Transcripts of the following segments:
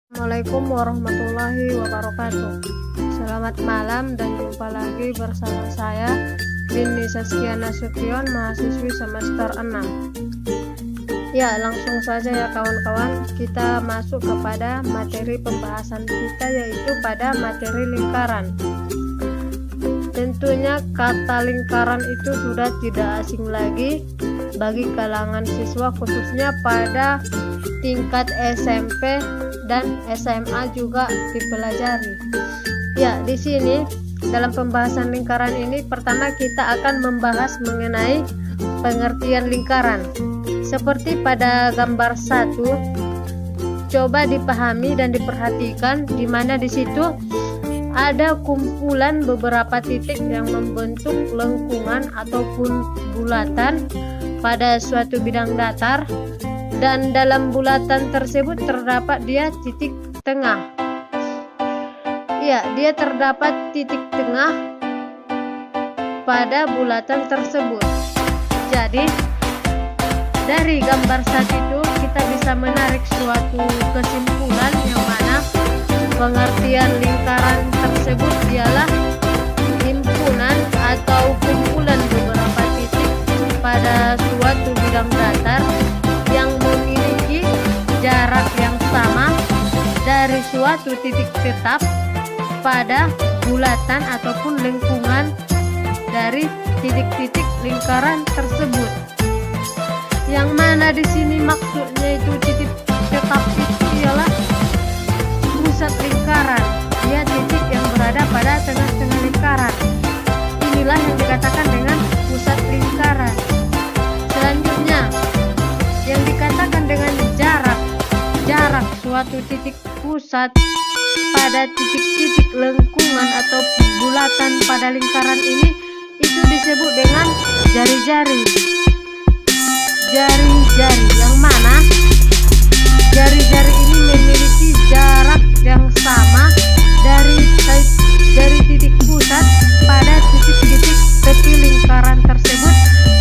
Assalamualaikum warahmatullahi wabarakatuh. Selamat malam dan jumpa lagi bersama saya Bindi Saskia Nasution, mahasiswi semester 6. Ya, langsung saja ya kawan-kawan, kita masuk kepada materi pembahasan kita, yaitu pada materi lingkaran. Tentunya kata lingkaran itu sudah tidak asing lagi bagi kalangan siswa, khususnya pada tingkat SMP dan SMA juga dipelajari. Ya, di sini dalam pembahasan lingkaran ini pertama kita akan membahas mengenai pengertian lingkaran. Seperti pada gambar 1, coba dipahami dan diperhatikan di mana di situ ada kumpulan beberapa titik yang membentuk lengkungan ataupun bulatan pada suatu bidang datar, dan dalam bulatan tersebut terdapat dia titik tengah. Ya, dia terdapat titik tengah pada bulatan tersebut. Jadi dari gambar 1 itu kita bisa menarik suatu kesimpulan yang mana pengertian lingkaran tersebut ialah himpunan atau kumpulan beberapa titik pada suatu bidang datar yang memiliki jarak yang sama dari suatu titik tetap pada bulatan ataupun lengkungan dari titik-titik lingkaran tersebut. Yang mana di sini maksudnya itu titik tetap itu ialah pusat lingkaran. Dia titik yang berada pada tengah-tengah lingkaran. Inilah yang dikatakan dengan pusat lingkaran. Selanjutnya, yang dikatakan dengan jarak suatu titik pusat pada titik-titik lengkungan atau bulatan pada lingkaran ini itu disebut dengan jari-jari. Jari-jari yang mana jari-jari ini memiliki jarak yang sama dari titik pusat pada titik-titik tepi lingkaran tersebut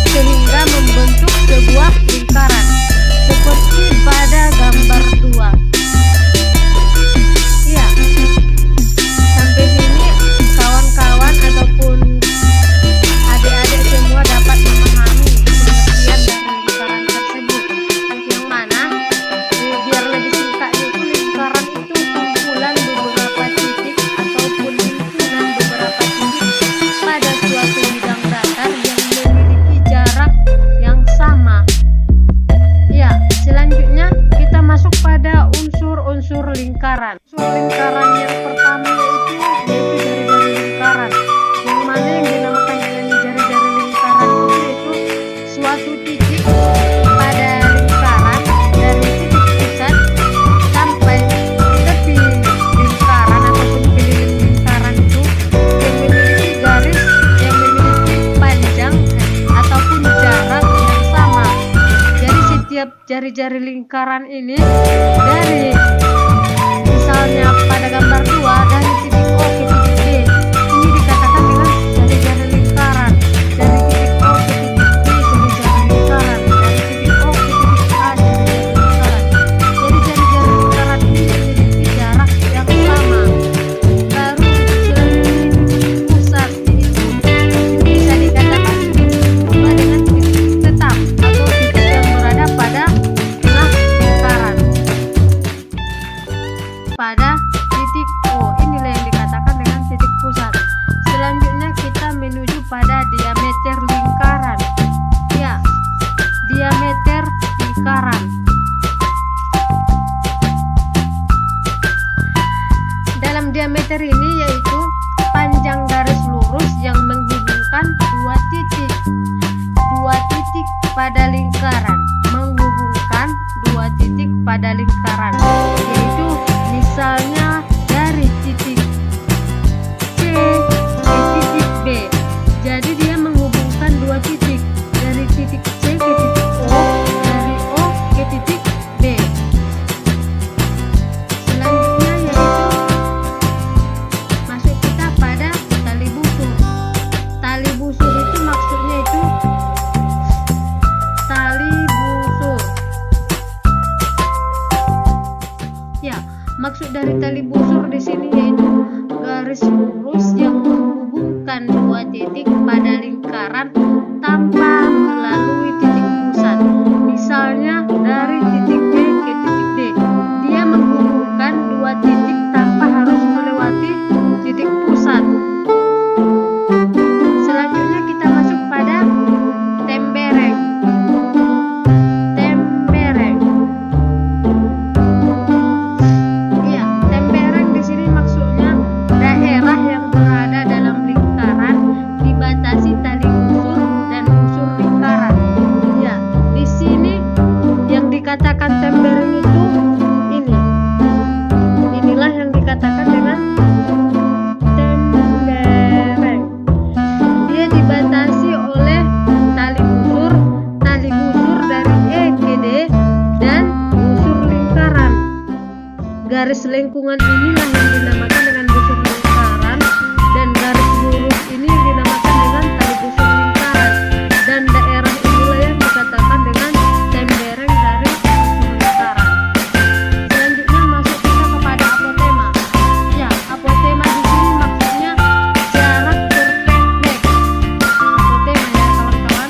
sehingga membentuk sebuah lingkaran seperti pada gambar 2. Ya, sampai sini kawan-kawan ataupun adik-adik semua dapat memahami pengertian dari lingkaran tersebut, yang mana biar lebih singkatnya itu lingkaran itu kumpulan beberapa titik ataupun himpunan beberapa titik pada suatu bidang datar yang memiliki jarak yang sama. Ya, selanjutnya kita masuk pada unsur-unsur lingkaran. Unsur lingkaran yang pertama yaitu jari-jari lingkaran, yang mana yang dinamakan dengan jari-jari lingkaran itu yaitu suatu titik pada lingkaran dari titik pusat sampai tepi lingkaran ataupun keliling lingkaran itu yang memiliki garis yang memiliki panjang ataupun jarak yang sama. Jadi setiap jari-jari lingkaran ini dari misalnya pada gambar 2 dari titik O ke titik B, ini dikatakan dengan jari-jari lingkaran. Dari titik O ke titik B jari-jari lingkaran, dari titik O ke titik A jari-jari lingkaran. Jadi jari-jari lingkaran ini memiliki jarak yang sama. Baru selanjutnya pusat itu bisa dikatakan sama dengan titik tetap atau titik yang berada pada tengah lingkaran. Pada titik O, inilah yang dikatakan dengan titik pusat. Selanjutnya kita menuju pada diameter lingkaran. Ya, diameter lingkaran. Dalam diameter ini yaitu panjang garis lurus yang menghubungkan dua titik pada lingkaran, yaitu misalnya dari titik C ke titik B. Jadi dia menghubungkan dua titik, dari titik C ke titik O, dari O ke titik B. Selanjutnya yaitu masuk kita pada tali busur. Tali busur itu maksudnya itu tali busur maksud dari tali busur di sini yaitu garis lurus yang menghubungkan dua titik pada lingkaran tanpa melalui titik pusat. Misalnya dari titik B ke titik D, dia menghubungkan dua titik tanpa harus melewati titik pusat. Selanjutnya kita masuk pada tembereng. Iya, tembereng di sini maksudnya daerah yang berada dalam lingkaran dibatasi tali busur dan busur lingkaran. Ya, di sini yang dikatakan tembereng itu ini. Inilah yang dikatakan dengan tembereng. Dia dibatasi oleh tali busur dari E ke D dan busur lingkaran. Garis lengkungan inilah yang dinamakan dengan busur lingkaran dan garis lurus ini dinamakan dengan tali busur lingkaran, dan daerah inilah yang dikatakan dengan tembereng dari busur lingkaran. Selanjutnya masuk kita kepada apotema. Ya, apotema di sini maksudnya jarak terpendek. Apotema ya kawan-kawan.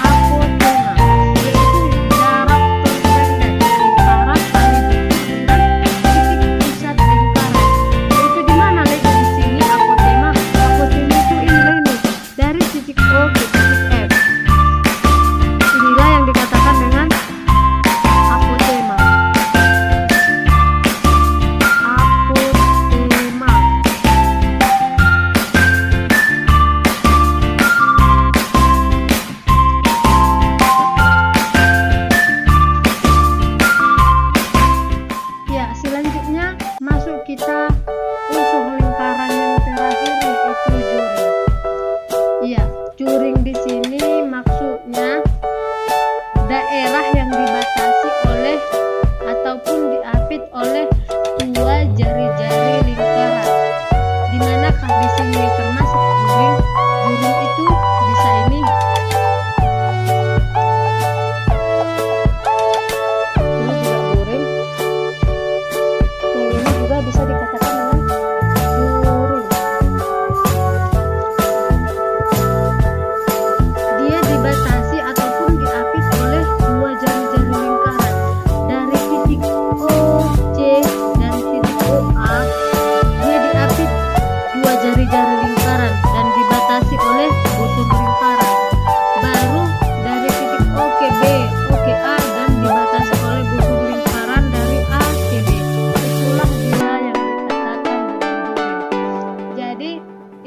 Apotema yaitu jarak terpendek lingkaran tali busur dan titik pusat lingkaran. Yaitu di mana lagi di sini apotema? Apotema itu inilah ini, dari titik O ke titik F. Inilah yang dikatakan dengan apotema. Apotema. Ya, selanjutnya masuk kita unsur lingkaran yang terakhir yaitu juring. Iya, juring di sini maksudnya daerah yang dibatasi oleh ataupun diapit oleh dua jari-jari lingkaran. Di manakah di sini termasuk juring? Juring itu bisa ini. Ini juga juring. Yang ini juga bisa dikatakan dengan juring. Dia dibatasi ataupun diapit oleh dua jari-jari lingkaran dari titik O, C, dan titik O, A. Dia diapit dua jari-jari lingkaran dan dibatasi oleh busur lingkaran. Baru dari titik O ke B, O ke A, dan dibatasi oleh busur lingkaran dari A ke B. Itulah dia yang dikatakan dengan juring. Jadi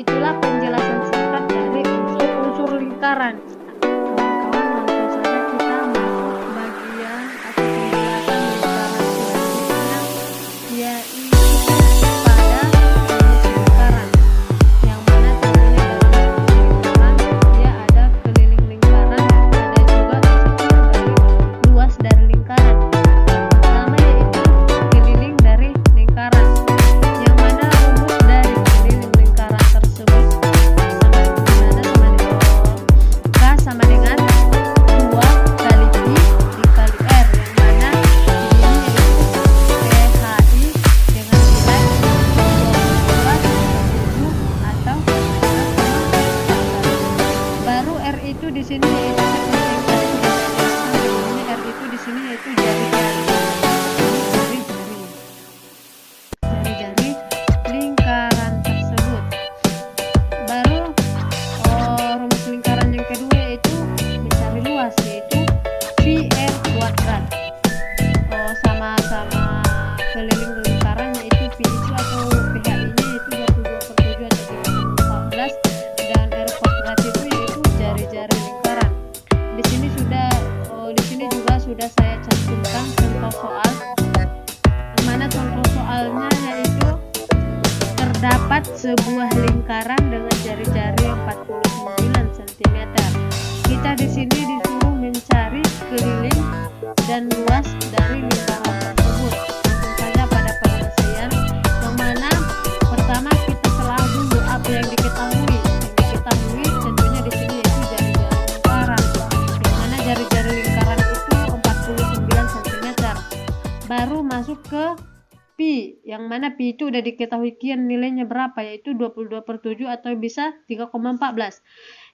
itulah penjelasan singkat dari unsur-unsur lingkaran. Kawan-kawan, langsung saja kita masuk bagian atau penjelasan lingkaran selanjutnya, yaitu pada rumus lingkaran. Yang mana caranya dalam rumus lingkaran, dia ada keliling lingkaran, ada juga ekor dari luas dari lingkaran. Pertama yaitu keliling dari lingkaran, yang mana rumus dari keliling lingkaran tersebut sama dengan K sama dengan 2 kali I dikali R, yang mana ini yaitu PHI dengan nilai 22,7 atau 11,4. Baru R itu di sini yaitu R itu di sini yaitu jari-jari lingkaran tersebut. Baru rumus lingkaran yang kedua yaitu mencari luas, yaitu PR kuadrat. Sama-sama keliling lingkaran yaitu P itu atau PHI-nya yaitu 22/7 atau 3/14, dan R kuadrat itu yaitu jari-jari lingkaran. Di sini juga sudah saya cantumkan contoh soal, di mana contoh soalnya yaitu terdapat sebuah lingkaran dengan jari-jari 49 cm. Kita di sini disuruh mencari keliling dan luas dari lingkaran tersebut. Langsung saja pada penyelesaian, yang mana pertama kita telah dulu apa yang diketahui. Yang diketahui tentunya di sini yaitu jari-jari lingkaran, yang mana jari-jari lingkaran itu 49 cm. Baru masuk ke pi. pi, yang mana pi itu udah diketahui kian nilainya berapa, yaitu 22/7 atau bisa 3,14.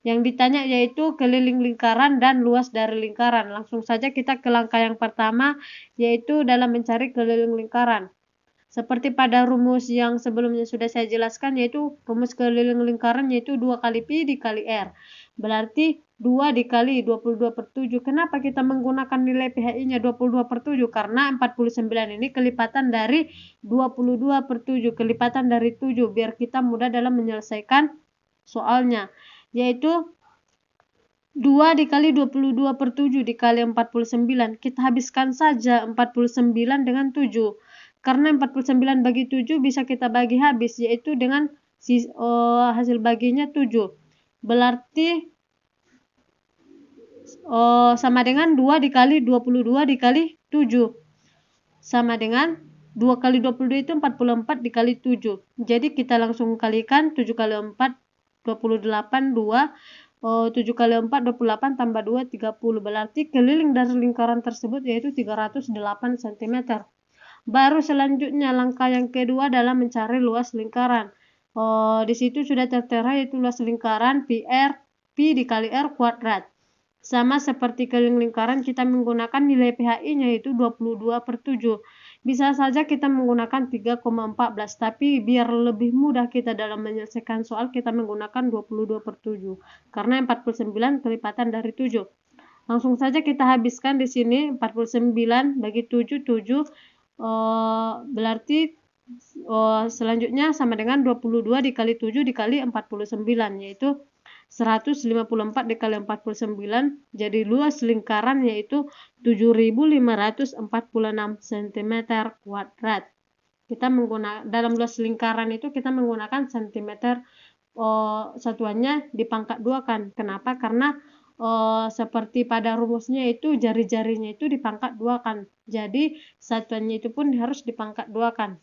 Yang ditanya yaitu keliling lingkaran dan luas dari lingkaran. Langsung saja kita ke langkah yang pertama, yaitu dalam mencari keliling lingkaran. Seperti pada rumus yang sebelumnya sudah saya jelaskan, yaitu rumus keliling lingkaran yaitu 2 kali pi dikali r. Berarti 2 dikali 22/7. Kenapa kita menggunakan nilai PHI-nya 22/7? Karena 49 ini kelipatan dari 22/7, kelipatan dari 7, biar kita mudah dalam menyelesaikan soalnya. Yaitu 2 dikali 22/7 dikali 49. Kita habiskan saja 49 dengan 7. Karena 49 bagi 7 bisa kita bagi habis, yaitu dengan hasil baginya 7. Berarti sama dengan 2 dikali 22 dikali 7. Sama dengan 2 kali 22 itu 44 dikali 7. Jadi kita langsung kalikan 7 kali 4, 28, 2. 7 kali 4, 28 tambah 2, 30. Berarti keliling dari lingkaran tersebut yaitu 308 cm. Baru selanjutnya langkah yang kedua dalam mencari luas lingkaran. Di situ sudah tertera yaitu luas lingkaran pi dikali r kuadrat. Sama seperti keliling lingkaran, kita menggunakan nilai PHI-nya yaitu 22/7. Bisa saja kita menggunakan 3,14, tapi biar lebih mudah kita dalam menyelesaikan soal, kita menggunakan 22/7. Karena 49 kelipatan dari 7. Langsung saja kita habiskan di sini 49 bagi 7, 7. Berarti selanjutnya sama dengan 22 dikali 7 dikali 49, yaitu 154 dikali 49. Jadi luas lingkaran yaitu 7.546 cm kuadrat. Kita menggunakan dalam luas lingkaran itu kita menggunakan cm, satuannya dipangkat 2 kan. Kenapa? Karena seperti pada rumusnya itu jari-jarinya itu dipangkat 2 kan. Jadi satuannya itu pun harus dipangkat 2 kan.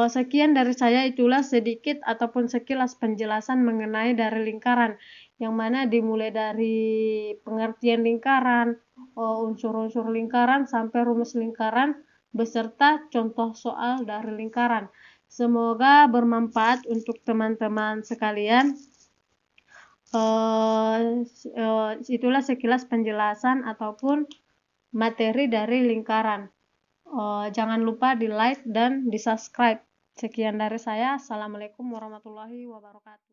Sekian dari saya, itulah sedikit ataupun sekilas penjelasan mengenai dari lingkaran, yang mana dimulai dari pengertian lingkaran, unsur-unsur lingkaran sampai rumus lingkaran beserta contoh soal dari lingkaran. Semoga bermanfaat untuk teman-teman sekalian. Itulah sekilas penjelasan ataupun materi dari lingkaran. Jangan lupa di like dan di subscribe. Sekian dari saya. Assalamualaikum warahmatullahi wabarakatuh.